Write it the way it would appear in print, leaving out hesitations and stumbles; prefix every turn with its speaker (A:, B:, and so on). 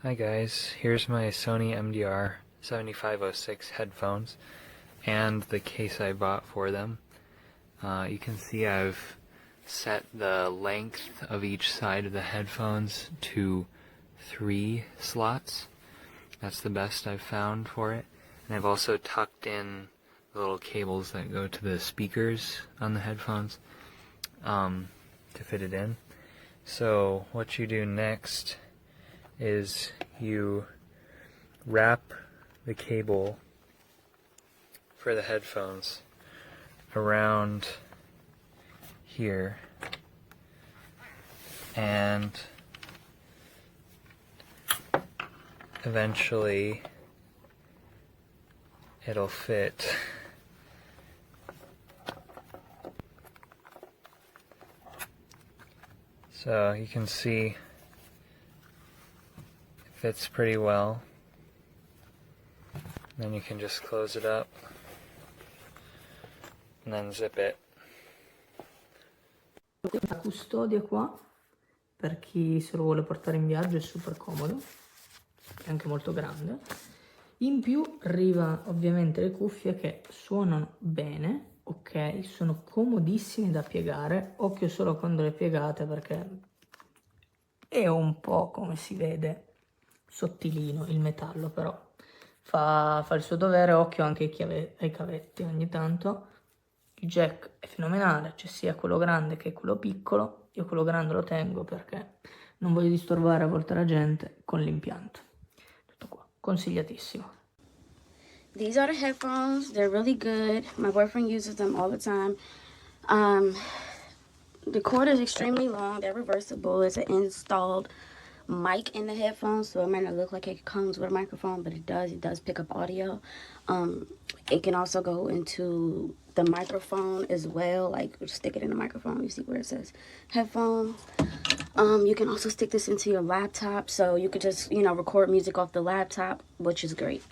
A: Hi guys, here's my Sony MDR-7506 headphones and the case I bought for them. You can see I've set the length of each side of the headphones to 3 slots. That's the best I've found for it. And I've also tucked in the little cables that go to the speakers on the headphones to fit it in. So what you do next is you wrap the cable for the headphones around here, and eventually it'll fit. So you can see fits pretty well. Then you can just close it up and then zip it.
B: La custodia qua, per chi se lo vuole portare in viaggio, è super comodo, è anche molto grande. In più arriva ovviamente le cuffie che suonano bene, ok, sono comodissime da piegare, occhio solo quando le piegate perché è un po', come si vede, sottilino il metallo, però fa il suo dovere. Occhio anche ai cavetti ogni tanto. Il jack è fenomenale, c'è sia quello grande che quello piccolo. Io quello grande lo tengo perché non voglio disturbare a volte la gente con l'impianto. Tutto qua, consigliatissimo.
C: These are the headphones. They're really good. My boyfriend uses them all the time. The cord is extremely long. They're reversible. It's an installed mic in the headphones, so it might not look like it comes with a microphone, but it does pick up audio. It can also go into the microphone as well, like just stick it in the microphone. You see where it says headphones. You can also stick this into your laptop, so you could just record music off the laptop, which is great.